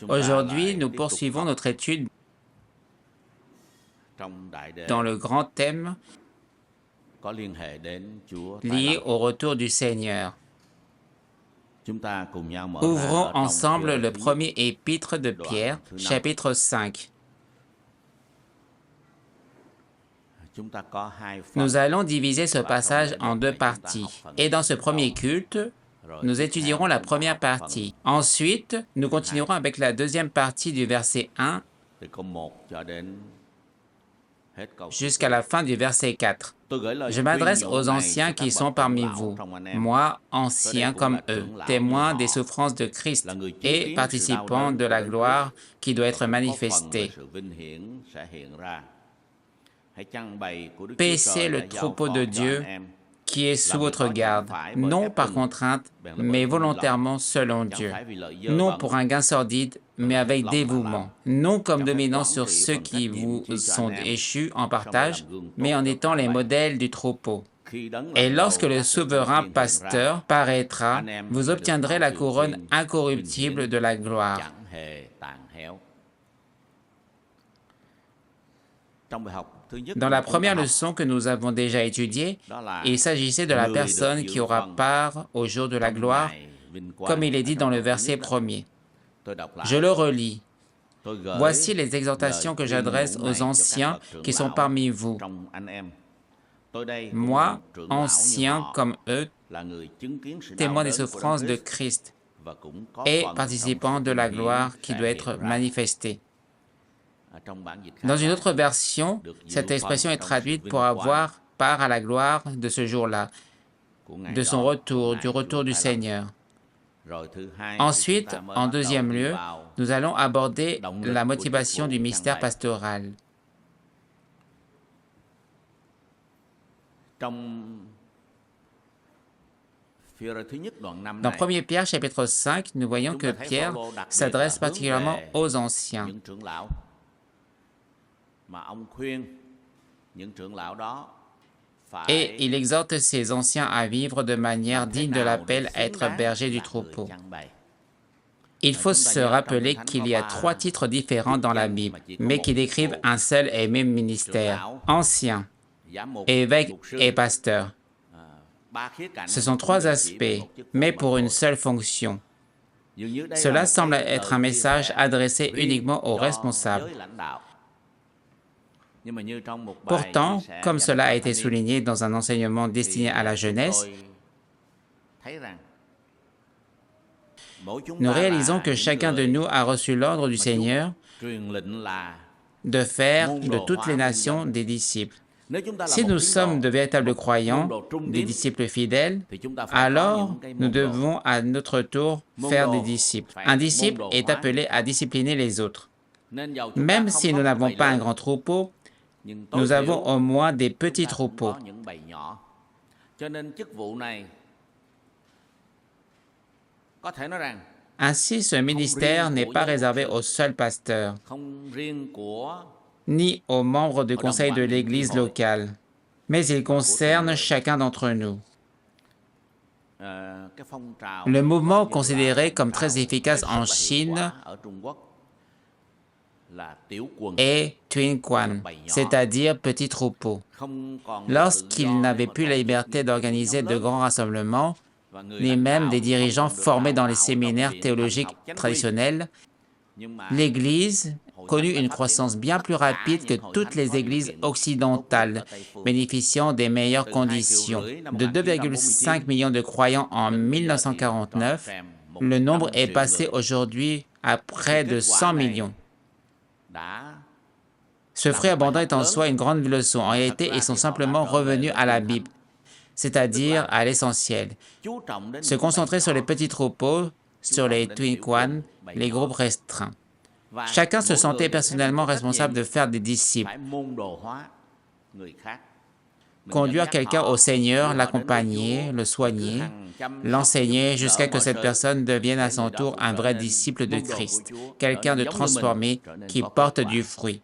Aujourd'hui, nous poursuivons notre étude dans le grand thème lié au retour du Seigneur. Ouvrons ensemble le premier épître de Pierre, chapitre 5. Nous allons diviser ce passage en deux parties. Et dans ce premier culte, nous étudierons la première partie. Ensuite, nous continuerons avec la deuxième partie du verset 1 jusqu'à la fin du verset 4. Je m'adresse aux anciens qui sont parmi vous, moi, ancien comme eux, témoin des souffrances de Christ et participant de la gloire qui doit être manifestée. Paissez le troupeau de Dieu qui est sous votre garde, non par contrainte, mais volontairement selon Dieu, non pour un gain sordide, mais avec dévouement, non comme dominant sur ceux qui vous sont échus en partage, mais en étant les modèles du troupeau. Et lorsque le souverain pasteur paraîtra, vous obtiendrez la couronne incorruptible de la gloire. Dans la première leçon que nous avons déjà étudiée, il s'agissait de la personne qui aura part au jour de la gloire, comme il est dit dans le verset 1er. Je le relis. Voici les exhortations que j'adresse aux anciens qui sont parmi vous. Moi, ancien comme eux, témoin des souffrances de Christ et participant de la gloire qui doit être manifestée. Dans une autre version, cette expression est traduite pour avoir part à la gloire de ce jour-là, de son retour, du retour du Seigneur. Ensuite, en deuxième lieu, nous allons aborder la motivation du mystère pastoral. Dans 1 Pierre, chapitre 5, nous voyons que Pierre s'adresse particulièrement aux anciens. Et il exhorte ces anciens à vivre de manière digne de l'appel à être bergers du troupeau. Il faut se rappeler qu'il y a 3 titres différents dans la Bible, mais qui décrivent un seul et même ministère, ancien, évêque et pasteur. Ce sont 3 aspects, mais pour une seule fonction. Cela semble être un message adressé uniquement aux responsables. Pourtant, comme cela a été souligné dans un enseignement destiné à la jeunesse, nous réalisons que chacun de nous a reçu l'ordre du Seigneur de faire de toutes les nations des disciples. Si nous sommes de véritables croyants, des disciples fidèles, alors nous devons à notre tour faire des disciples. Un disciple est appelé à discipliner les autres. Même si nous n'avons pas un grand troupeau, nous avons au moins des petits troupeaux. Ainsi, ce ministère n'est pas réservé aux seuls pasteurs, ni aux membres du conseil de l'Église locale, mais il concerne chacun d'entre nous. Le mouvement considéré comme très efficace en Chine est Tuan Quan, c'est-à-dire petit troupeau. Lorsqu'ils n'avaient plus la liberté d'organiser de grands rassemblements, ni même des dirigeants formés dans les séminaires théologiques traditionnels, l'Église connut une croissance bien plus rapide que toutes les églises occidentales, bénéficiant des meilleures conditions. De 2,5 millions de croyants en 1949, le nombre est passé aujourd'hui à près de 100 millions. Ce fruit abondant est en soi une grande leçon. En réalité, ils sont simplement revenus à la Bible, c'est-à-dire à l'essentiel. Se concentrer sur les petits troupeaux, sur les Tuan Quan, les groupes restreints. Chacun se sentait personnellement responsable de faire des disciples. Conduire quelqu'un au Seigneur, l'accompagner, le soigner, l'enseigner jusqu'à ce que cette personne devienne à son tour un vrai disciple de Christ, quelqu'un de transformé qui porte du fruit.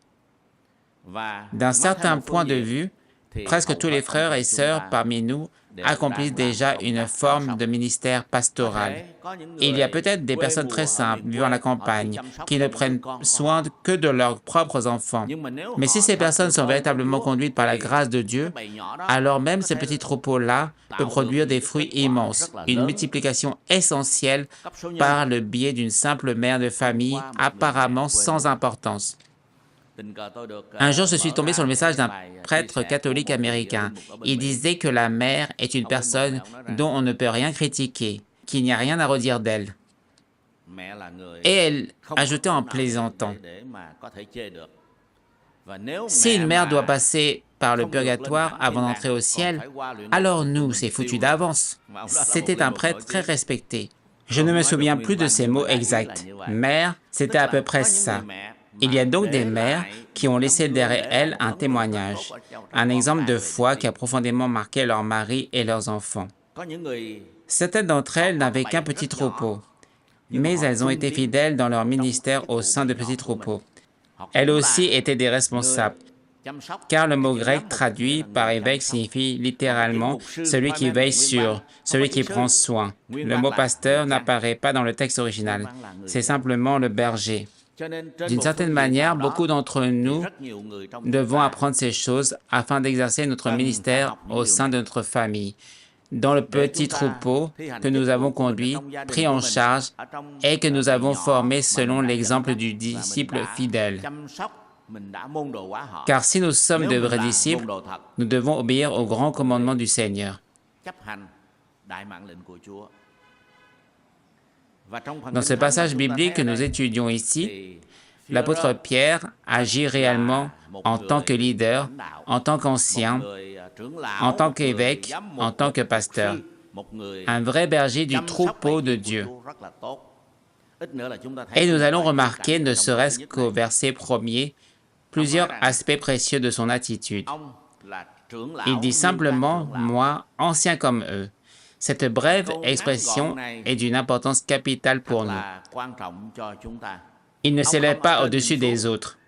D'un certain point de vue, presque tous les frères et sœurs parmi nous accomplissent déjà une forme de ministère pastoral. Il y a peut-être des personnes très simples vivant à la campagne qui ne prennent soin que de leurs propres enfants. Mais si ces personnes sont véritablement conduites par la grâce de Dieu, alors même ce petit troupeau-là peut produire des fruits immenses, une multiplication essentielle par le biais d'une simple mère de famille apparemment sans importance. Un jour, je suis tombé sur le message d'un prêtre catholique américain. Il disait que la mère est une personne dont on ne peut rien critiquer, qu'il n'y a rien à redire d'elle. Et elle ajoutait en plaisantant, « Si une mère doit passer par le purgatoire avant d'entrer au ciel, alors nous, c'est foutu d'avance. » C'était un prêtre très respecté. Je ne me souviens plus de ces mots exacts. Mère, c'était à peu près ça. Il y a donc des mères qui ont laissé derrière elles un témoignage, un exemple de foi qui a profondément marqué leurs maris et leurs enfants. Certaines d'entre elles n'avaient qu'un petit troupeau, mais elles ont été fidèles dans leur ministère au sein de petits troupeaux. Elles aussi étaient des responsables, car le mot grec traduit par évêque signifie littéralement « celui qui veille sur », celui qui prend soin. Le mot « pasteur » n'apparaît pas dans le texte original, c'est simplement le berger. D'une certaine manière, beaucoup d'entre nous devons apprendre ces choses afin d'exercer notre ministère au sein de notre famille, dans le petit troupeau que nous avons conduit, pris en charge et que nous avons formé selon l'exemple du disciple fidèle. Car si nous sommes de vrais disciples, nous devons obéir au grand commandement du Seigneur. Dans ce passage biblique que nous étudions ici, l'apôtre Pierre agit réellement en tant que leader, en tant qu'ancien, en tant qu'évêque, en tant que pasteur, un vrai berger du troupeau de Dieu. Et nous allons remarquer, ne serait-ce qu'au verset 1er, plusieurs aspects précieux de son attitude. Il dit simplement « moi, ancien comme eux ». Cette brève expression est d'une importance capitale pour nous. Il ne s'élève pas au-dessus des autres.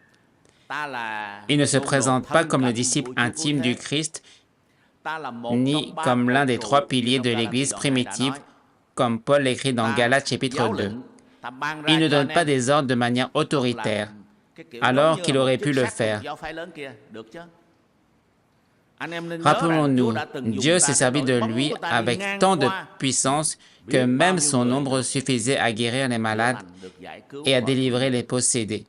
Il ne se présente pas comme le disciple intime du Christ, ni comme l'un des trois piliers de l'Église primitive, comme Paul l'écrit dans Galates chapitre 2. Il ne donne pas des ordres de manière autoritaire, alors qu'il aurait pu le faire. Rappelons-nous, Dieu s'est servi de lui avec tant de puissance que même son ombre suffisait à guérir les malades et à délivrer les possédés.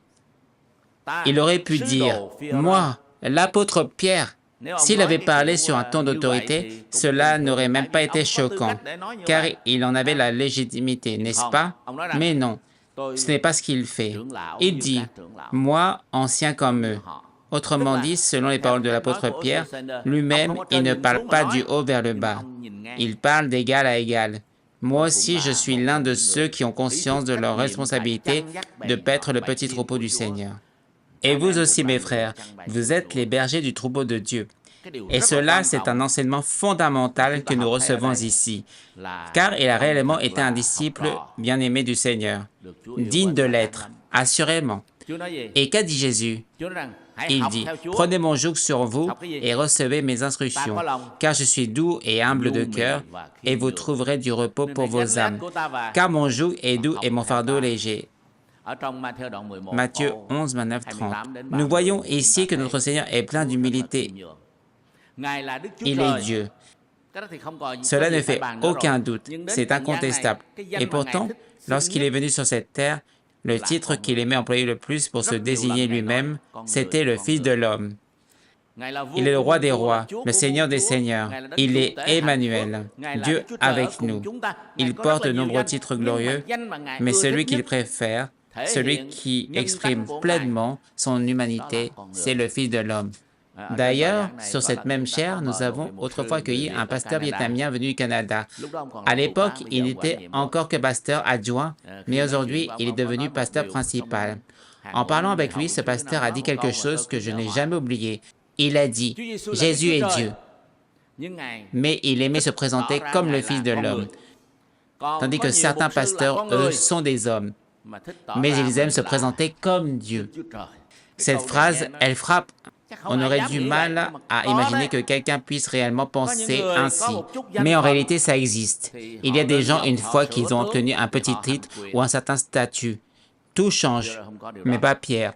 Il aurait pu dire, « Moi, l'apôtre Pierre », s'il avait parlé sur un ton d'autorité, cela n'aurait même pas été choquant, car il en avait la légitimité, n'est-ce pas? Mais non, ce n'est pas ce qu'il fait. Il dit, « Moi, ancien comme eux ». Autrement dit, selon les paroles de l'apôtre Pierre, lui-même, il ne parle pas du haut vers le bas. Il parle d'égal à égal. Moi aussi, je suis l'un de ceux qui ont conscience de leur responsabilité de paître le petit troupeau du Seigneur. Et vous aussi, mes frères, vous êtes les bergers du troupeau de Dieu. Et cela, c'est un enseignement fondamental que nous recevons ici, car il a réellement été un disciple bien-aimé du Seigneur, digne de l'être, assurément. Et qu'a dit Jésus? Il dit, « Prenez mon joug sur vous et recevez mes instructions, car je suis doux et humble de cœur, et vous trouverez du repos pour vos âmes. Car mon joug est doux et mon fardeau léger. » Matthieu 11, 29, 30. Nous voyons ici que notre Seigneur est plein d'humilité. Il est Dieu. Cela ne fait aucun doute, c'est incontestable. Et pourtant, lorsqu'il est venu sur cette terre, le titre qu'il aimait employer le plus pour se désigner lui-même, c'était le Fils de l'homme. Il est le roi des rois, le Seigneur des seigneurs. Il est Emmanuel, Dieu avec nous. Il porte de nombreux titres glorieux, mais celui qu'il préfère, celui qui exprime pleinement son humanité, c'est le Fils de l'homme. D'ailleurs, sur cette même chaire, nous avons autrefois accueilli un pasteur vietnamien venu du Canada. À l'époque, il n'était encore que pasteur adjoint, mais aujourd'hui, il est devenu pasteur principal. En parlant avec lui, ce pasteur a dit quelque chose que je n'ai jamais oublié. Il a dit, « Jésus est Dieu », mais il aimait se présenter comme le Fils de l'homme, tandis que certains pasteurs, eux, sont des hommes, mais ils aiment se présenter comme Dieu. Cette phrase, elle frappe. On aurait du mal à imaginer que quelqu'un puisse réellement penser ainsi. Mais en réalité, ça existe. Il y a des gens, une fois qu'ils ont obtenu un petit titre ou un certain statut, tout change, mais pas Pierre.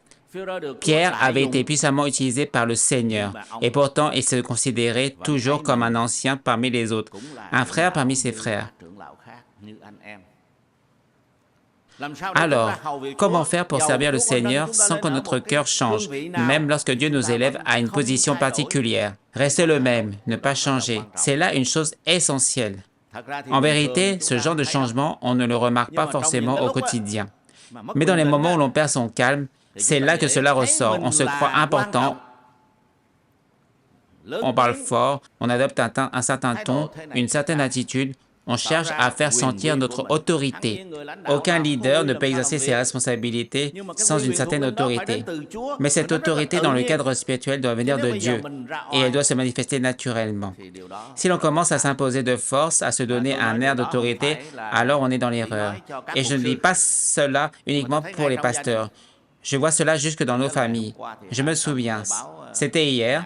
Pierre avait été puissamment utilisé par le Seigneur, et pourtant il se considérait toujours comme un ancien parmi les autres, un frère parmi ses frères. Alors, comment faire pour servir le Seigneur sans que notre cœur change, même lorsque Dieu nous élève à une position particulière? Rester le même, ne pas changer, c'est là une chose essentielle. En vérité, ce genre de changement, on ne le remarque pas forcément au quotidien. Mais dans les moments où l'on perd son calme, c'est là que cela ressort. On se croit important, on parle fort, on adopte un certain ton, une certaine attitude, on cherche à faire sentir notre autorité. Aucun leader ne peut exercer ses responsabilités sans une certaine autorité. Mais cette autorité dans le cadre spirituel doit venir de Dieu et elle doit se manifester naturellement. Si l'on commence à s'imposer de force, à se donner un air d'autorité, alors on est dans l'erreur. Et je ne dis pas cela uniquement pour les pasteurs. Je vois cela jusque dans nos familles. Je me souviens, c'était hier,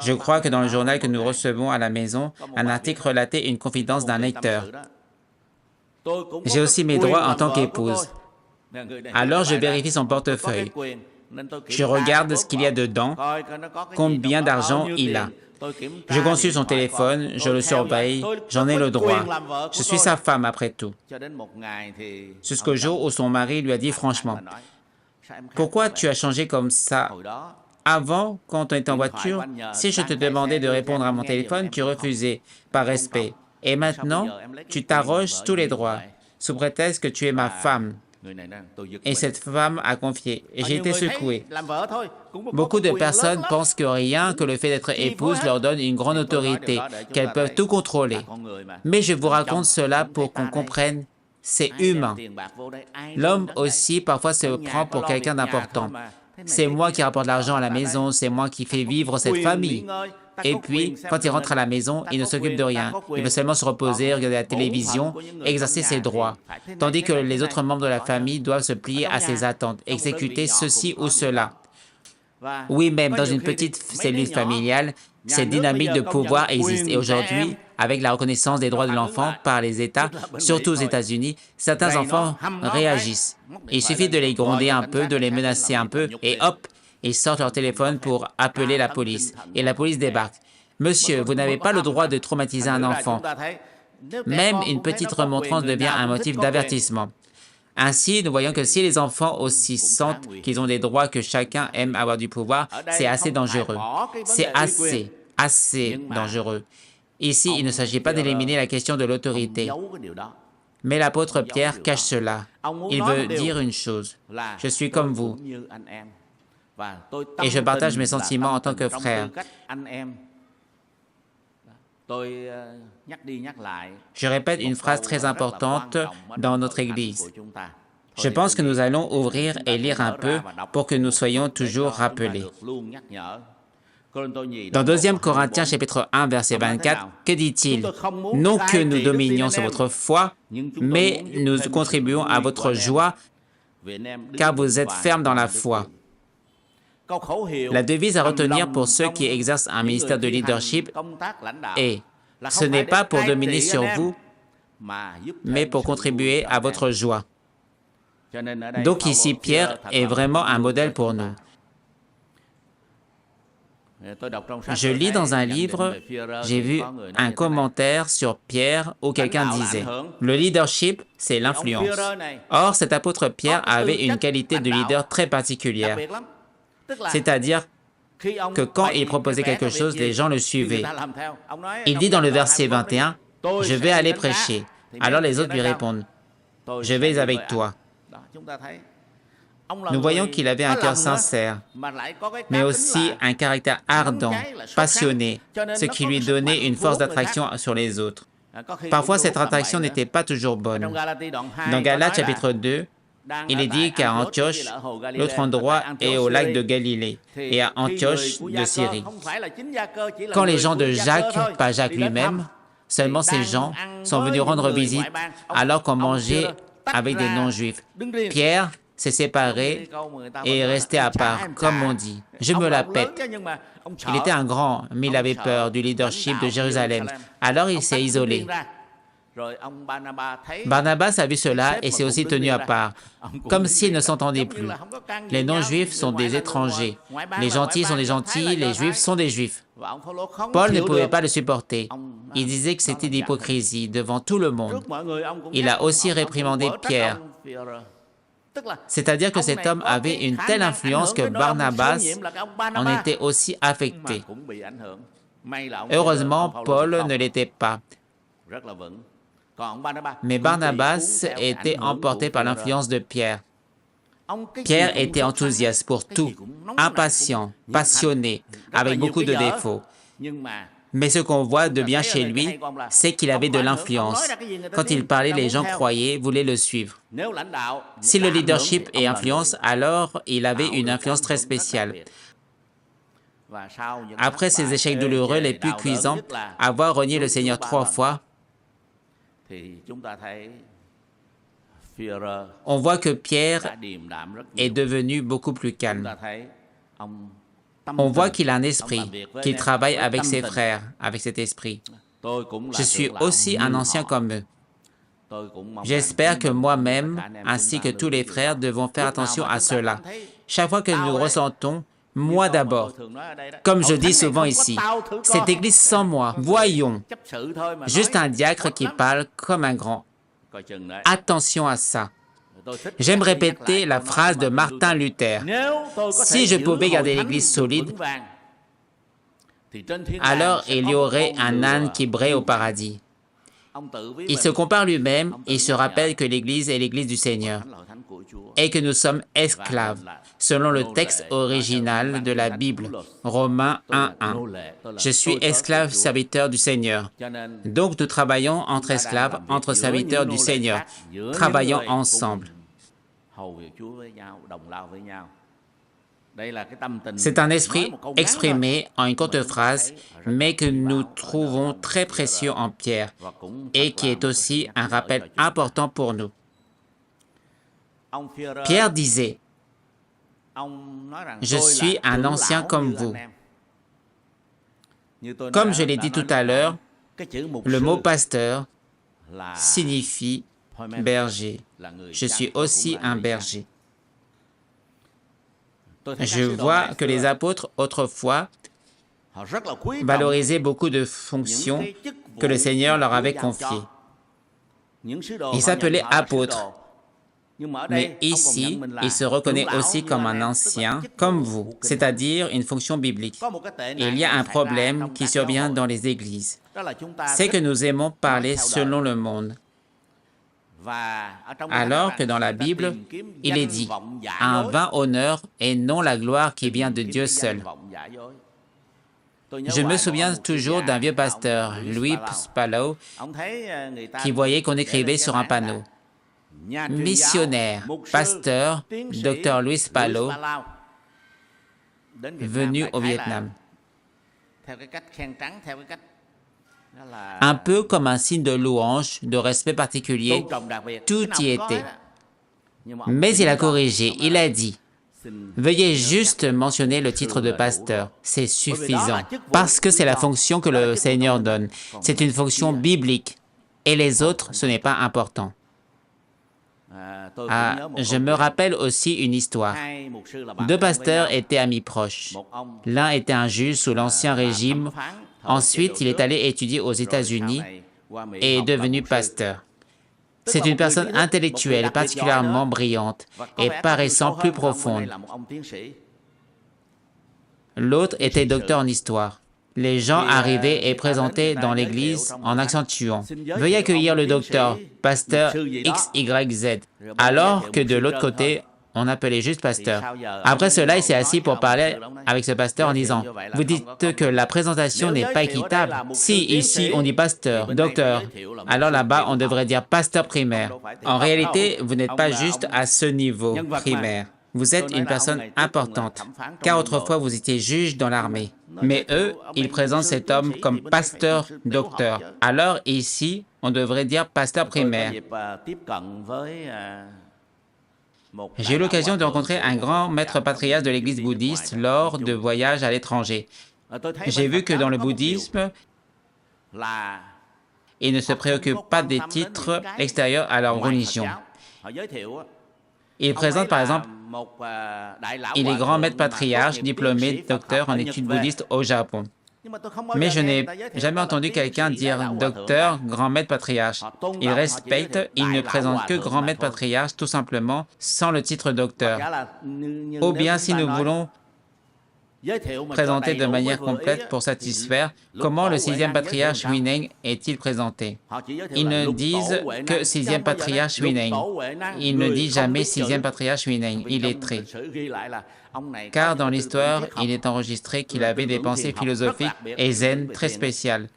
je crois que dans le journal que nous recevons à la maison, un article relatait une confidence d'un lecteur. J'ai aussi mes droits en tant qu'épouse. Alors je vérifie son portefeuille. Je regarde ce qu'il y a dedans, combien d'argent il a. Je consulte son téléphone, je le surveille, j'en ai le droit. Je suis sa femme après tout. Jusqu'au jour où son mari lui a dit franchement, « Pourquoi tu as changé comme ça? Avant, quand on était en voiture, si je te demandais de répondre à mon téléphone, tu refusais, par respect. Et maintenant, tu t'arroges tous les droits, sous prétexte que tu es ma femme. » Et cette femme a confié, et j'ai été secoué. Beaucoup de personnes pensent que rien que le fait d'être épouse leur donne une grande autorité, qu'elles peuvent tout contrôler. Mais je vous raconte cela pour qu'on comprenne, c'est humain. L'homme aussi parfois se prend pour quelqu'un d'important. C'est moi qui rapporte l'argent à la maison, c'est moi qui fais vivre cette famille. Et puis, quand il rentre à la maison, il ne s'occupe de rien. Il veut seulement se reposer, regarder la télévision, exercer ses droits. Tandis que les autres membres de la famille doivent se plier à ses attentes, exécuter ceci ou cela. Oui, même dans une petite cellule familiale, cette dynamique de pouvoir existe. Et aujourd'hui, avec la reconnaissance des droits de l'enfant par les États, surtout aux États-Unis, certains enfants réagissent. Il suffit de les gronder un peu, de les menacer un peu, et hop, ils sortent leur téléphone pour appeler la police. Et la police débarque. « Monsieur, vous n'avez pas le droit de traumatiser un enfant. » Même une petite remontrance devient un motif d'avertissement. Ainsi, nous voyons que si les enfants aussi sentent qu'ils ont des droits, que chacun aime avoir du pouvoir, c'est assez dangereux. C'est assez dangereux. Ici, il ne s'agit pas d'éliminer la question de l'autorité. Mais l'apôtre Pierre cache cela. Il veut dire une chose. Je suis comme vous. Et je partage mes sentiments en tant que frère. Je répète une phrase très importante dans notre Église. Je pense que nous allons ouvrir et lire un peu pour que nous soyons toujours rappelés. Dans 2 Corinthiens chapitre 1, verset 24, que dit-il? « Non que nous dominions sur votre foi, mais nous contribuons à votre joie, car vous êtes fermes dans la foi. » La devise à retenir pour ceux qui exercent un ministère de leadership est « Ce n'est pas pour dominer sur vous, mais pour contribuer à votre joie. » Donc ici, Pierre est vraiment un modèle pour nous. Je lis dans un livre, j'ai vu un commentaire sur Pierre où quelqu'un disait « Le leadership, c'est l'influence. » Or, cet apôtre Pierre avait une qualité de leader très particulière. C'est-à-dire que quand il proposait quelque chose, les gens le suivaient. Il dit dans le verset 21, « Je vais aller prêcher. » Alors les autres lui répondent, « Je vais avec toi. » Nous voyons qu'il avait un cœur sincère, mais aussi un caractère ardent, passionné, ce qui lui donnait une force d'attraction sur les autres. Parfois, cette attraction n'était pas toujours bonne. Dans Galates chapitre 2, il est dit qu'à Antioche, l'autre endroit est au lac de Galilée, et à Antioche de Syrie. Quand les gens de Jacques, pas Jacques lui-même, seulement ces gens sont venus rendre visite alors qu'on mangeait avec des non-juifs. Pierre s'est séparé et est resté à part, comme on dit. Je me la pète. Il était un grand, mais il avait peur du leadership de Jérusalem. Alors il s'est isolé. Barnabas a vu cela et s'est aussi tenu à part, comme s'ils ne s'entendaient plus. Les non-juifs sont des étrangers. Les gentils sont des gentils, les juifs sont des juifs. Paul ne pouvait pas le supporter. Il disait que c'était de l'hypocrisie devant tout le monde. Il a aussi réprimandé Pierre. C'est-à-dire que cet homme avait une telle influence que Barnabas en était aussi affecté. Heureusement, Paul ne l'était pas. Mais Barnabas était emporté par l'influence de Pierre. Pierre était enthousiaste pour tout, impatient, passionné, avec beaucoup de défauts. Mais ce qu'on voit de bien chez lui, c'est qu'il avait de l'influence. Quand il parlait, les gens croyaient, voulaient le suivre. Si le leadership est influence, alors il avait une influence très spéciale. Après ces échecs douloureux les plus cuisants, avoir renié le Seigneur 3 fois, on voit que Pierre est devenu beaucoup plus calme. On voit qu'il a un esprit, qu'il travaille avec ses frères, avec cet esprit. Je suis aussi un ancien comme eux. J'espère que moi-même, ainsi que tous les frères, devons faire attention à cela. Chaque fois que nous ressentons, moi d'abord, comme je dis souvent ici, cette église sans moi, voyons, juste un diacre qui parle comme un grand. Attention à ça. J'aime répéter la phrase de Martin Luther. Si je pouvais garder l'Église solide, alors il y aurait un âne qui brille au paradis. Il se compare lui-même et se rappelle que l'Église est l'Église du Seigneur et que nous sommes esclaves, selon le texte original de la Bible, Romains 1:1. Je suis esclave serviteur du Seigneur. Donc nous travaillons entre esclaves, entre serviteurs du Seigneur, travaillons ensemble. C'est un esprit exprimé en une courte phrase, mais que nous trouvons très précieux en Pierre et qui est aussi un rappel important pour nous. Pierre disait, « Je suis un ancien comme vous. » Comme je l'ai dit tout à l'heure, le mot « pasteur » signifie « berger ». Je suis aussi un berger. Je vois que les apôtres, autrefois, valorisaient beaucoup de fonctions que le Seigneur leur avait confiées. Ils s'appelaient apôtres. Mais ici, il se reconnaît aussi comme un ancien, comme vous, c'est-à-dire une fonction biblique. Il y a un problème qui survient dans les églises. C'est que nous aimons parler selon le monde. Alors que dans la Bible, il est dit « un vain honneur et non la gloire qui vient de Dieu seul ». Je me souviens toujours d'un vieux pasteur, Louis Spallow, qui voyait qu'on écrivait sur un panneau « Missionnaire, pasteur, Dr. Louis Spallow, venu au Vietnam ». Un peu comme un signe de louange, de respect particulier, tout y était. Mais il a corrigé, il a dit, « Veuillez juste mentionner le titre de pasteur, c'est suffisant, parce que c'est la fonction que le Seigneur donne. C'est une fonction biblique, et les autres, ce n'est pas important. » Je me rappelle aussi une histoire. Deux pasteurs étaient amis proches. L'un était un juge sous l'Ancien Régime. Ensuite, il est allé étudier aux États-Unis et est devenu pasteur. C'est une personne intellectuelle, particulièrement brillante et paraissant plus profonde. L'autre était docteur en histoire. Les gens arrivaient et présentaient dans l'église en accentuant « Veuillez accueillir le docteur, pasteur XYZ », alors que de l'autre côté, on appelait juste pasteur. Après cela, il s'est assis pour parler avec ce pasteur en disant « Vous dites que la présentation n'est pas équitable. Si ici on dit pasteur, docteur, alors là-bas on devrait dire pasteur primaire. En réalité, vous n'êtes pas juste à ce niveau primaire. Vous êtes une personne importante, car autrefois vous étiez juge dans l'armée. Mais eux, ils présentent cet homme comme pasteur docteur. Alors ici, on devrait dire pasteur primaire. » J'ai eu l'occasion de rencontrer un grand maître patriarche de l'église bouddhiste lors de voyages à l'étranger. J'ai vu que dans le bouddhisme, ils ne se préoccupent pas des titres extérieurs à leur religion. Ils présentent par exemple, il est grand maître patriarche, diplômé, docteur en études bouddhistes au Japon. Mais je n'ai jamais entendu quelqu'un dire docteur, grand maître patriarche. Ils respectent, ils ne présentent que grand maître patriarche tout simplement sans le titre docteur. Ou bien si nous voulons présenter de manière complète pour satisfaire, comment le sixième patriarche Huineng est-il présenté? Ils ne disent que sixième patriarche Huineng. Ils ne disent jamais sixième patriarche Huineng, il est très. Car dans l'histoire, il est enregistré qu'il avait des pensées philosophiques et zen très spéciales.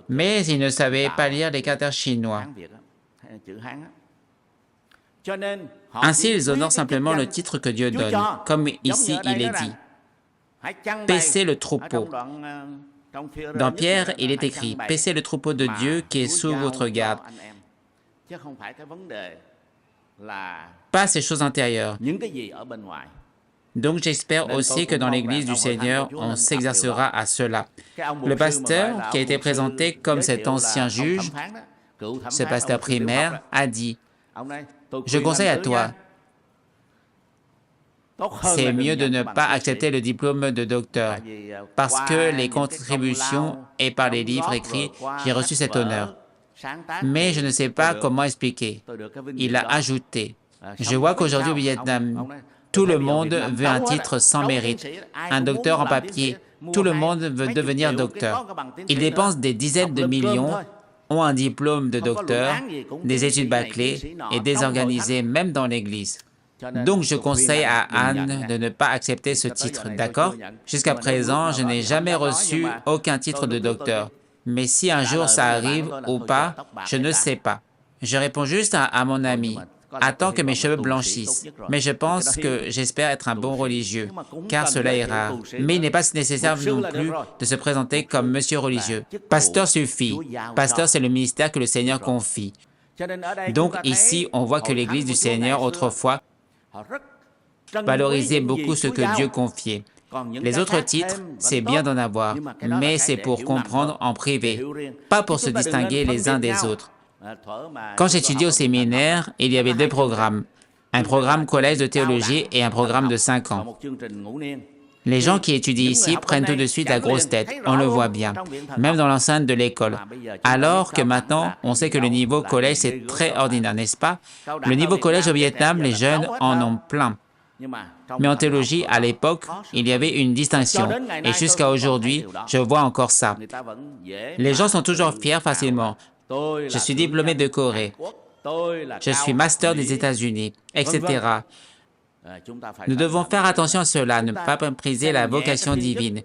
Mais il ne savait pas lire les caractères chinois. Ainsi, ils honorent simplement le titre que Dieu donne, comme ici il est dit. Paissez le troupeau. Dans Pierre, il est écrit, paissez le troupeau de Dieu qui est sous votre garde. Pas ces choses intérieures. Donc j'espère aussi que dans l'Église du Seigneur, on s'exercera à cela. Le pasteur qui a été présenté comme cet ancien juge, ce pasteur primaire, a dit, je conseille à toi, c'est mieux de ne pas accepter le diplôme de docteur, parce que les contributions et par les livres écrits, j'ai reçu cet honneur. Mais je ne sais pas comment expliquer. Il a ajouté, je vois qu'aujourd'hui au Vietnam, tout le monde veut un titre sans mérite, un docteur en papier, tout le monde veut devenir docteur. Ils dépensent des dizaines de millions, ont un diplôme de docteur, des études bâclées et désorganisées même dans l'Église. Donc je conseille à Anne de ne pas accepter ce titre, d'accord? Jusqu'à présent, je n'ai jamais reçu aucun titre de docteur. Mais si un jour ça arrive ou pas, je ne sais pas. Je réponds juste à mon ami. Attends que mes cheveux blanchissent. Mais je pense que j'espère être un bon religieux, car cela est rare. Mais il n'est pas nécessaire non plus de se présenter comme monsieur religieux. Pasteur suffit. Pasteur, c'est le ministère que le Seigneur confie. Donc ici, on voit que l'Église du Seigneur, autrefois, valorisait beaucoup ce que Dieu confiait. Les autres titres, c'est bien d'en avoir, mais c'est pour comprendre en privé, pas pour se distinguer les uns des autres. Quand j'étudiais au séminaire, il y avait deux programmes, un programme collège de théologie et un programme de 5 ans. Les gens qui étudient ici prennent tout de suite la grosse tête, on le voit bien, même dans l'enceinte de l'école. Alors que maintenant, on sait que le niveau collège, c'est très ordinaire, n'est-ce pas? Le niveau collège au Vietnam, les jeunes en ont plein. Mais en théologie, à l'époque, il y avait une distinction. Et jusqu'à aujourd'hui, je vois encore ça. Les gens sont toujours fiers facilement. Je suis diplômé de Corée. Je suis master des États-Unis, etc. Nous devons faire attention à cela, ne pas mépriser la vocation divine,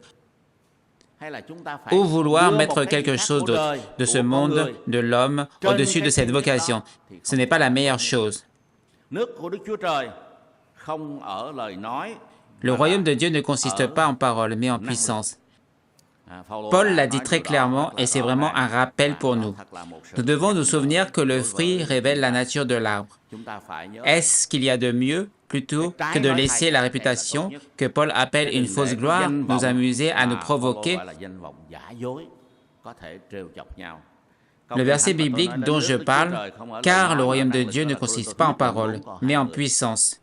ou vouloir mettre quelque chose d'autre, de ce monde, de l'homme, au-dessus de cette vocation. Ce n'est pas la meilleure chose. Le royaume de Dieu ne consiste pas en paroles, mais en puissance. Paul l'a dit très clairement et c'est vraiment un rappel pour nous. Nous devons nous souvenir que le fruit révèle la nature de l'arbre. Est-ce qu'il y a de mieux, plutôt que de laisser la réputation, que Paul appelle une fausse gloire, nous amuser à nous provoquer? Le verset biblique dont je parle, « Car le royaume de Dieu ne consiste pas en paroles, mais en puissance. »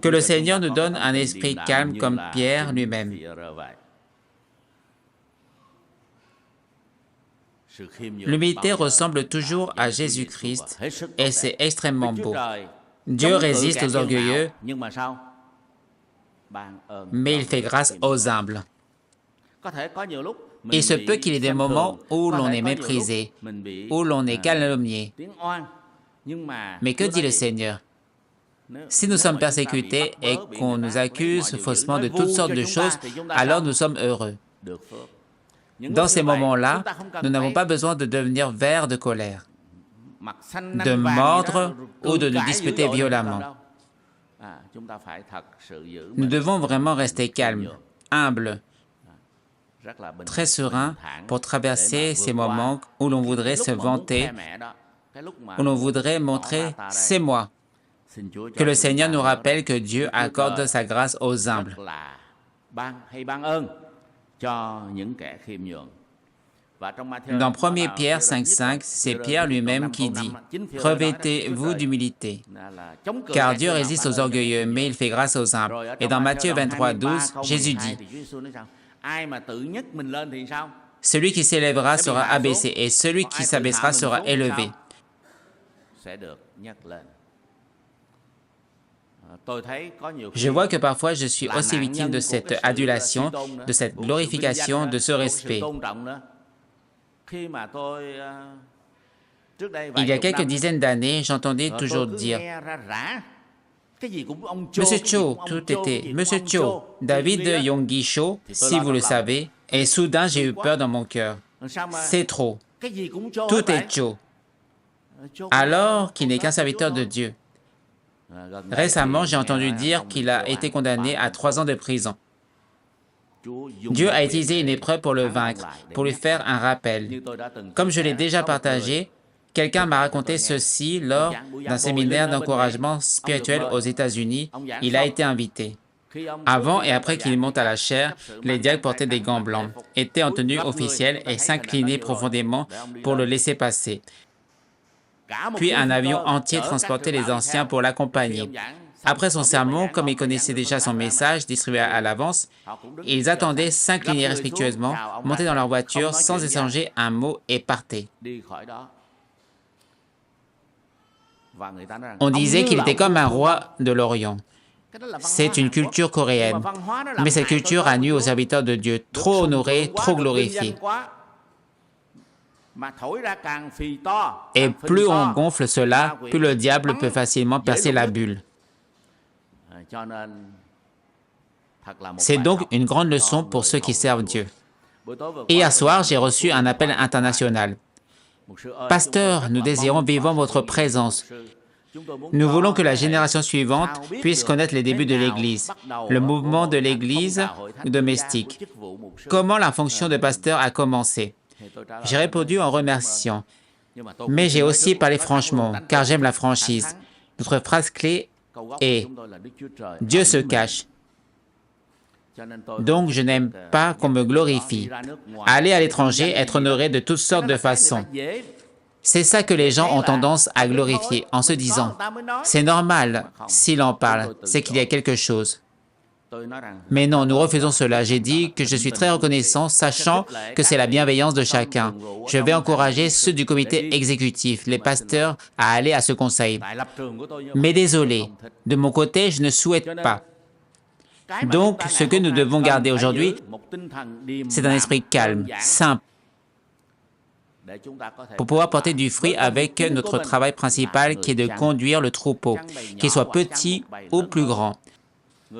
Que le Seigneur nous donne un esprit calme comme Pierre lui-même. L'humilité ressemble toujours à Jésus-Christ et c'est extrêmement beau. Dieu résiste aux orgueilleux, mais il fait grâce aux humbles. Il se peut qu'il y ait des moments où l'on est méprisé, où l'on est calomnié. Mais que dit le Seigneur? Si nous sommes persécutés et qu'on nous accuse faussement de toutes sortes de choses, alors nous sommes heureux. Dans ces moments-là, nous n'avons pas besoin de devenir verts de colère, de mordre ou de nous disputer violemment. Nous devons vraiment rester calmes, humbles, très sereins pour traverser ces moments où l'on voudrait se vanter où l'on voudrait montrer « c'est moi ». Que le Seigneur nous rappelle que Dieu accorde sa grâce aux humbles. Dans 1 Pierre 5,5, c'est Pierre lui-même qui dit « Revêtez-vous d'humilité, car Dieu résiste aux orgueilleux, mais il fait grâce aux humbles. » Et dans Matthieu 23,12, Jésus dit « Celui qui s'élèvera sera abaissé, et celui qui s'abaissera sera élevé. » Je vois que parfois je suis aussi victime de cette adulation, de cette glorification, de ce respect. Il y a quelques dizaines d'années, j'entendais toujours dire « Monsieur Cho, tout était « Monsieur Cho, David Yonggi Cho, si vous le savez. » Et soudain, j'ai eu peur dans mon cœur. C'est trop. Tout est Cho. Alors qu'il n'est qu'un serviteur de Dieu. Récemment, j'ai entendu dire qu'il a été condamné à 3 ans de prison. Dieu a utilisé une épreuve pour le vaincre, pour lui faire un rappel. Comme je l'ai déjà partagé, quelqu'un m'a raconté ceci lors d'un séminaire d'encouragement spirituel aux États-Unis. Il a été invité. Avant et après qu'il monte à la chaire, les diacres portaient des gants blancs, étaient en tenue officielle et s'inclinaient profondément pour le laisser passer. Puis un avion entier transportait les anciens pour l'accompagner. Après son sermon, comme ils connaissaient déjà son message distribué à l'avance, ils attendaient, s'inclinaient respectueusement, montaient dans leur voiture sans échanger un mot et partaient. On disait qu'il était comme un roi de l'Orient. C'est une culture coréenne, mais cette culture a nui aux serviteurs de Dieu, trop honorés, trop glorifiés. Et plus on gonfle cela, plus le diable peut facilement percer la bulle. C'est donc une grande leçon pour ceux qui servent Dieu. Hier soir, j'ai reçu un appel international. « Pasteur, nous désirons vivre votre présence. Nous voulons que la génération suivante puisse connaître les débuts de l'Église, le mouvement de l'Église domestique. Comment la fonction de pasteur a commencé. » J'ai répondu en remerciant, mais j'ai aussi parlé franchement, car j'aime la franchise. Notre phrase clé est « Dieu se cache ». Donc je n'aime pas qu'on me glorifie. Aller à l'étranger, être honoré de toutes sortes de façons. C'est ça que les gens ont tendance à glorifier en se disant « C'est normal, s'il en parle, c'est qu'il y a quelque chose. » Mais non, nous refusons cela. J'ai dit que je suis très reconnaissant, sachant que c'est la bienveillance de chacun. Je vais encourager ceux du comité exécutif, les pasteurs, à aller à ce conseil. Mais désolé, de mon côté, je ne souhaite pas. Donc, ce que nous devons garder aujourd'hui, c'est un esprit calme, simple, pour pouvoir porter du fruit avec notre travail principal qui est de conduire le troupeau, qu'il soit petit ou plus grand.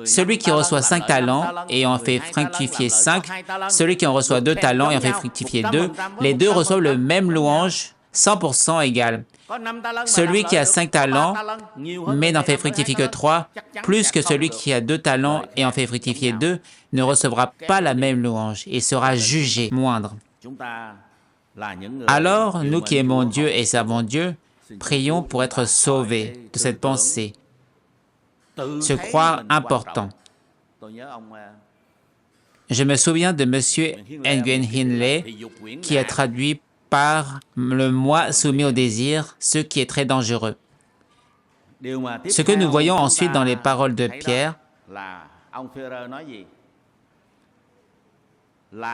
Celui qui reçoit 5 talents et en fait fructifier 5, celui qui en reçoit 2 talents et en fait fructifier 2, les deux reçoivent le même louange, 100% égal. Celui qui a 5 talents mais n'en fait fructifier que 3, plus que celui qui a 2 talents et en fait fructifier 2, ne recevra pas la même louange et sera jugé moindre. Alors, nous qui aimons Dieu et servons Dieu, prions pour être sauvés de cette pensée. Se croire important. Je me souviens de M. Nguyen Hinh Lê qui a traduit par « le moi soumis au désir, ce qui est très dangereux ». Ce que nous voyons ensuite dans les paroles de Pierre,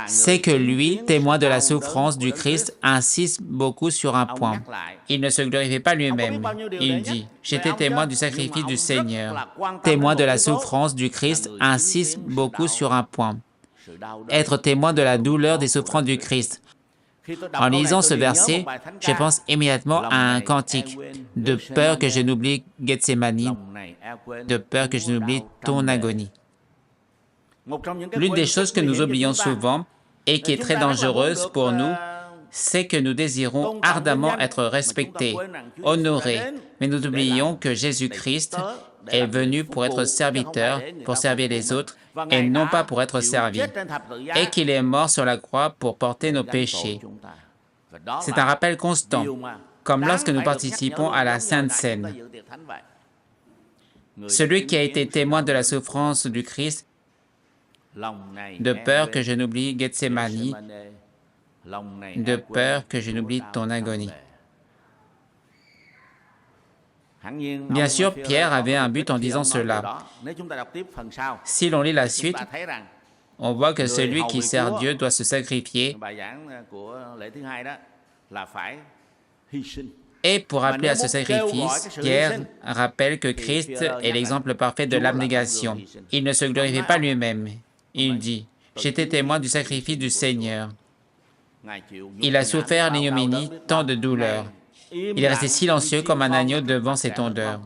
c'est que lui, témoin de la souffrance du Christ, insiste beaucoup sur un point. Il ne se glorifie pas lui-même. Il dit « J'étais témoin du sacrifice du Seigneur ». Témoin de la souffrance du Christ insiste beaucoup sur un point. Être témoin de la douleur des souffrances du Christ. En lisant ce verset, je pense immédiatement à un cantique « De peur que je n'oublie Gethsémani, de peur que je n'oublie ton agonie ». L'une des choses que nous oublions souvent et qui est très dangereuse pour nous, c'est que nous désirons ardemment être respectés, honorés, mais nous oublions que Jésus-Christ est venu pour être serviteur, pour servir les autres, et non pas pour être servi, et qu'il est mort sur la croix pour porter nos péchés. C'est un rappel constant. comme lorsque nous participons à la Sainte Seine. Celui qui a été témoin de la souffrance du Christ, de peur que je n'oublie Gethsémani, de peur que je n'oublie ton agonie. Bien sûr, Pierre avait un but en disant cela. Si l'on lit la suite, on voit que celui qui sert Dieu doit se sacrifier. Et pour appeler à ce sacrifice, Pierre rappelle que Christ est l'exemple parfait de l'abnégation. Il ne se glorifie pas lui-même. Il dit, « J'étais témoin du sacrifice du Seigneur. » Il a souffert l'ignominie, tant de douleurs. Il est resté silencieux comme un agneau devant ses tondeurs.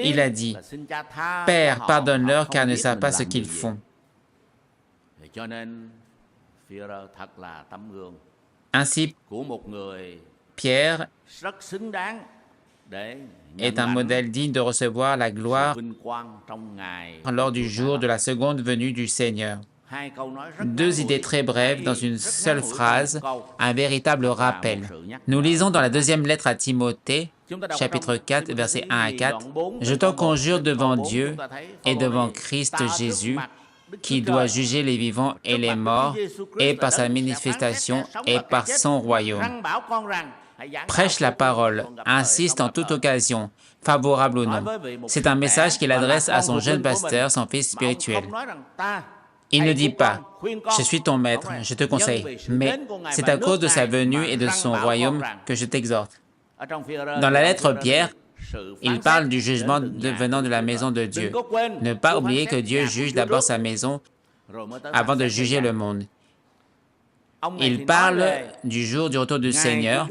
Il a dit, « Père, pardonne-leur car ils ne savent pas ce qu'ils font. » Ainsi, Pierre est un modèle digne de recevoir la gloire lors du jour de la seconde venue du Seigneur. Deux idées très brèves dans une seule phrase, un véritable rappel. Nous lisons dans la deuxième lettre à Timothée, chapitre 4, versets 1 à 4, « Je t'en conjure devant Dieu et devant Christ Jésus, qui doit juger les vivants et les morts, et par sa manifestation et par son royaume. Prêche la parole, insiste en toute occasion, favorable ou non. » C'est un message qu'il adresse à son jeune pasteur, son fils spirituel. Il ne dit pas, « Je suis ton maître, je te conseille, mais c'est à cause de sa venue et de son royaume que je t'exhorte. » Dans la lettre Pierre, il parle du jugement venant de la maison de Dieu. Ne pas oublier que Dieu juge d'abord sa maison avant de juger le monde. Il parle du jour du retour du Seigneur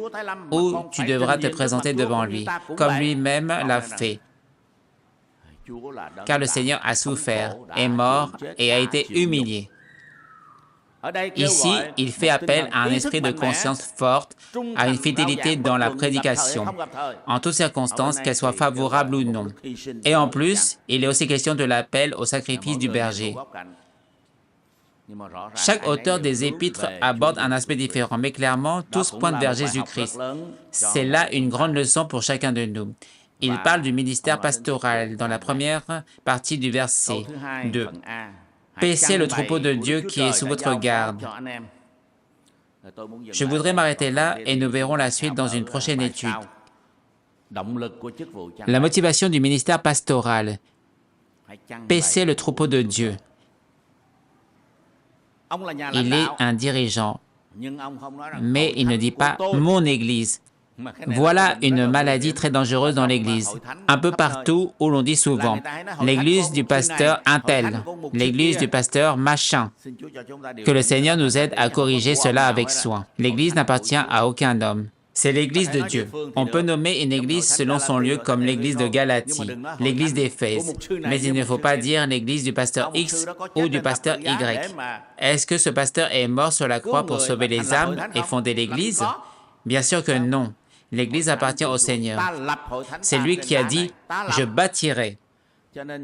où tu devras te présenter devant lui, comme lui-même l'a fait. Car le Seigneur a souffert, est mort et a été humilié. Ici, il fait appel à un esprit de conscience forte, à une fidélité dans la prédication, en toutes circonstances, qu'elle soit favorable ou non. Et en plus, il est aussi question de l'appel au sacrifice du berger. Chaque auteur des Épîtres aborde un aspect différent, mais clairement, tous pointent vers Jésus-Christ. C'est là une grande leçon pour chacun de nous. Il parle du ministère pastoral dans la première partie du verset 2. Paissez le troupeau de Dieu qui est sous votre garde. Je voudrais m'arrêter là et nous verrons la suite dans une prochaine étude. La motivation du ministère pastoral. Paissez le troupeau de Dieu. Il est un dirigeant, mais il ne dit pas « mon Église ». Voilà une maladie très dangereuse dans l'Église, un peu partout où l'on dit souvent « l'Église du pasteur un tel »,« l'Église du pasteur machin ». Que le Seigneur nous aide à corriger cela avec soin. L'Église n'appartient à aucun homme. C'est l'Église de Dieu. On peut nommer une Église selon son lieu comme l'Église de Galatie, l'Église d'Éphèse, mais il ne faut pas dire l'Église du pasteur X ou du pasteur Y. Est-ce que ce pasteur est mort sur la croix pour sauver les âmes et fonder l'Église? Bien sûr que non. L'Église appartient au Seigneur. C'est lui qui a dit « Je bâtirai ».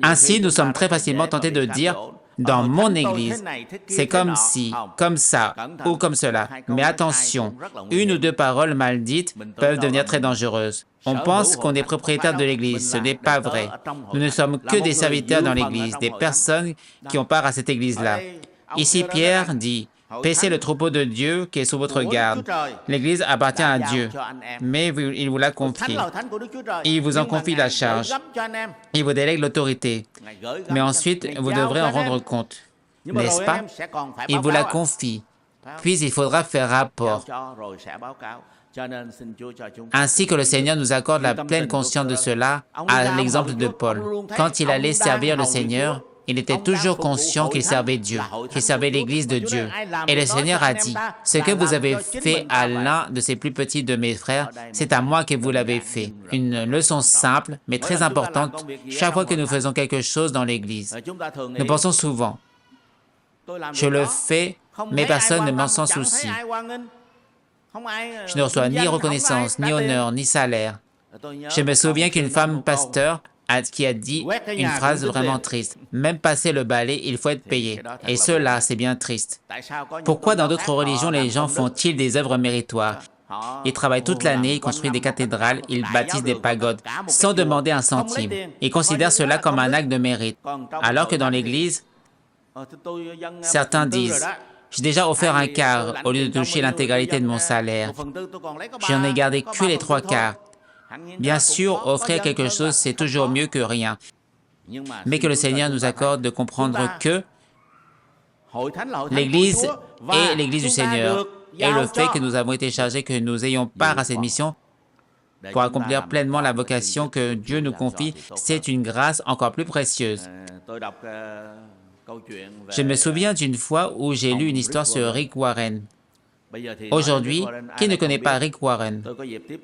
Ainsi, nous sommes très facilement tentés de dire « dans mon Église ». C'est comme si, comme ça ou comme cela. Mais attention, une ou deux paroles mal dites peuvent devenir très dangereuses. On pense qu'on est propriétaire de l'Église. Ce n'est pas vrai. Nous ne sommes que des serviteurs dans l'Église, des personnes qui ont part à cette Église-là. Ici, Pierre dit « Paissez le troupeau de Dieu qui est sous votre garde. » L'Église appartient à Dieu, mais il vous l'a confié. Il vous en confie la charge. Il vous délègue l'autorité. Mais ensuite, vous devrez en rendre compte. N'est-ce pas? Il vous la confie. Puis il faudra faire rapport. Ainsi que le Seigneur nous accorde la pleine conscience de cela, à l'exemple de Paul. Quand il allait servir le Seigneur, il était toujours conscient qu'il servait Dieu, qu'il servait l'Église de Dieu. Et le Seigneur a dit, « Ce que vous avez fait à l'un de ces plus petits de mes frères, c'est à moi que vous l'avez fait. » Une leçon simple, mais très importante, chaque fois que nous faisons quelque chose dans l'Église. Nous pensons souvent, « Je le fais, mais personne ne m'en s'en soucie. Je ne reçois ni reconnaissance, ni honneur, ni salaire. » Je me souviens qu'une femme pasteur qui a dit une phrase vraiment triste. Même passer le balai, il faut être payé. Et cela, c'est bien triste. Pourquoi dans d'autres religions, les gens font-ils des œuvres méritoires? Ils travaillent toute l'année, ils construisent des cathédrales, ils bâtissent des pagodes, sans demander un centime. Ils considèrent cela comme un acte de mérite. Alors que dans l'Église, certains disent, j'ai déjà offert un quart au lieu de toucher l'intégralité de mon salaire. J'en ai gardé que les 3/4. Bien sûr, offrir quelque chose, c'est toujours mieux que rien. Mais que le Seigneur nous accorde de comprendre que l'Église est l'Église du Seigneur. Et le fait que nous avons été chargés, que nous ayons part à cette mission pour accomplir pleinement la vocation que Dieu nous confie, c'est une grâce encore plus précieuse. Je me souviens d'une fois où j'ai lu une histoire sur Rick Warren. Aujourd'hui, qui ne connaît pas Rick Warren?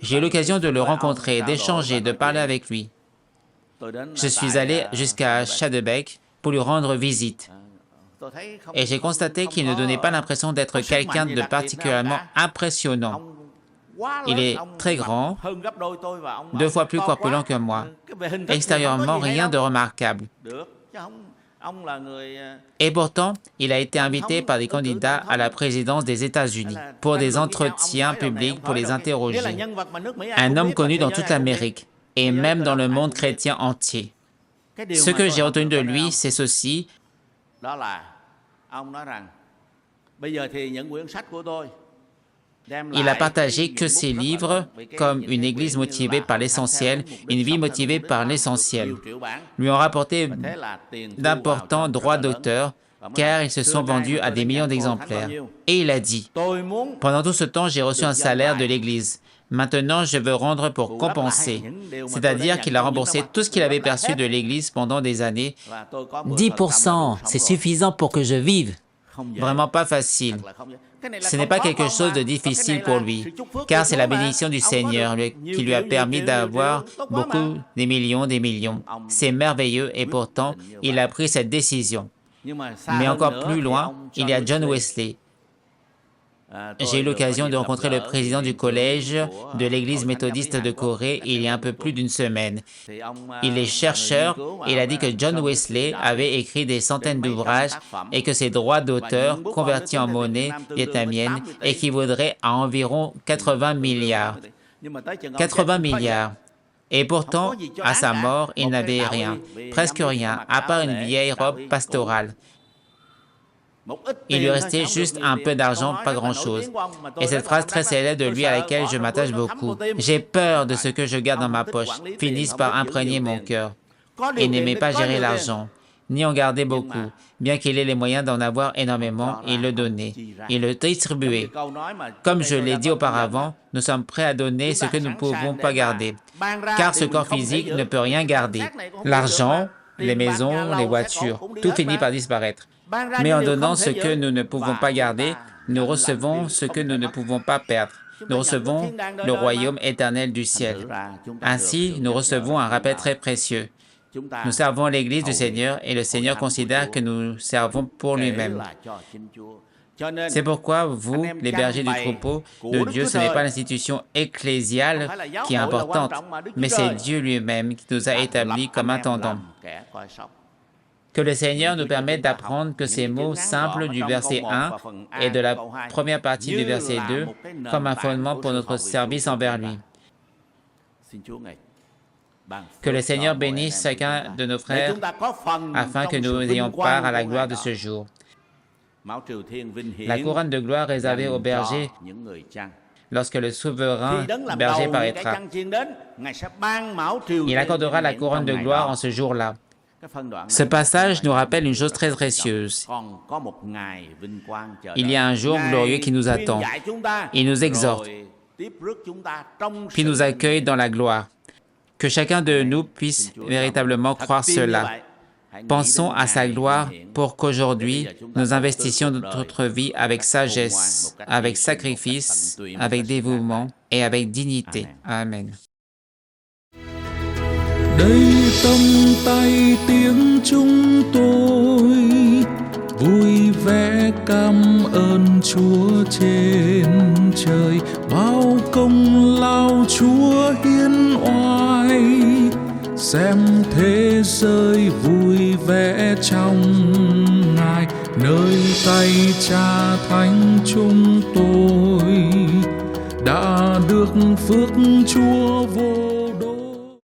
J'ai eu l'occasion de le rencontrer, d'échanger, de parler avec lui. Je suis allé jusqu'à Shadebeck pour lui rendre visite. Et j'ai constaté qu'il ne donnait pas l'impression d'être quelqu'un de particulièrement impressionnant. Il est très grand, 2 fois plus corpulent que moi. Extérieurement, rien de remarquable. Et pourtant, il a été invité par des candidats à la présidence des États-Unis pour des entretiens publics pour les interroger. Un homme connu dans toute l'Amérique et même dans le monde chrétien entier. Ce que j'ai retenu de lui, c'est ceci. Il a partagé que ses livres, comme Une Église motivée par l'essentiel, Une vie motivée par l'essentiel, lui ont rapporté d'importants droits d'auteur, car ils se sont vendus à des millions d'exemplaires. Et il a dit, « Pendant tout ce temps, j'ai reçu un salaire de l'Église. Maintenant, je veux rendre pour compenser. » C'est-à-dire qu'il a remboursé tout ce qu'il avait perçu de l'Église pendant des années. 10%, c'est suffisant pour que je vive. Vraiment pas facile. Ce n'est pas quelque chose de difficile pour lui, car c'est la bénédiction du Seigneur qui lui a permis d'avoir beaucoup, des millions. C'est merveilleux et pourtant, il a pris cette décision. Mais encore plus loin, il y a John Wesley. J'ai eu l'occasion de rencontrer le président du collège de l'Église méthodiste de Corée il y a un peu plus d'une semaine. Il est chercheur et il a dit que John Wesley avait écrit des centaines d'ouvrages et que ses droits d'auteur, convertis en monnaie vietnamienne, équivaudrait à environ 80 milliards. 80 milliards. Et pourtant, à sa mort, il n'avait rien, presque rien, à part une vieille robe pastorale. Il lui restait juste un peu d'argent, pas grand-chose. Et cette phrase très célèbre de lui à laquelle je m'attache beaucoup, « J'ai peur de ce que je garde dans ma poche », finissent par imprégner mon cœur. Il n'aimait pas gérer l'argent, ni en garder beaucoup. Bien qu'il ait les moyens d'en avoir énormément, il le donnait, il le distribuait. Comme je l'ai dit auparavant, nous sommes prêts à donner ce que nous ne pouvons pas garder, car ce corps physique ne peut rien garder. L'argent, les maisons, les voitures, tout finit par disparaître. Mais en donnant ce que nous ne pouvons pas garder, nous recevons ce que nous ne pouvons pas perdre. Nous recevons le royaume éternel du ciel. Ainsi, nous recevons un rappel très précieux. Nous servons l'Église du Seigneur et le Seigneur considère que nous servons pour lui-même. C'est pourquoi vous, les bergers du troupeau de Dieu, ce n'est pas l'institution ecclésiale qui est importante, mais c'est Dieu lui-même qui nous a établis comme intendants. Que le Seigneur nous permette d'apprendre que ces mots simples du verset 1 et de la première partie du verset 2 comme un fondement pour notre service envers lui. Que le Seigneur bénisse chacun de nos frères afin que nous ayons part à la gloire de ce jour. La couronne de gloire réservée aux bergers lorsque le souverain berger paraîtra. Il accordera la couronne de gloire en ce jour-là. Ce passage nous rappelle une chose très précieuse. Il y a un jour glorieux qui nous attend. Il nous exhorte, puis nous accueille dans la gloire. Que chacun de nous puisse véritablement croire cela. Pensons à sa gloire pour qu'aujourd'hui, nous investissions notre vie avec sagesse, avec sacrifice, avec dévouement et avec dignité. Amen. Đây tâm tay tiếng chúng tôi vui vẻ cảm ơn Chúa trên trời, bao công lao Chúa hiến oai, xem thế giới vui vẻ trong Ngài, nơi tay Cha thánh chúng tôi. đã được phước Chúa vô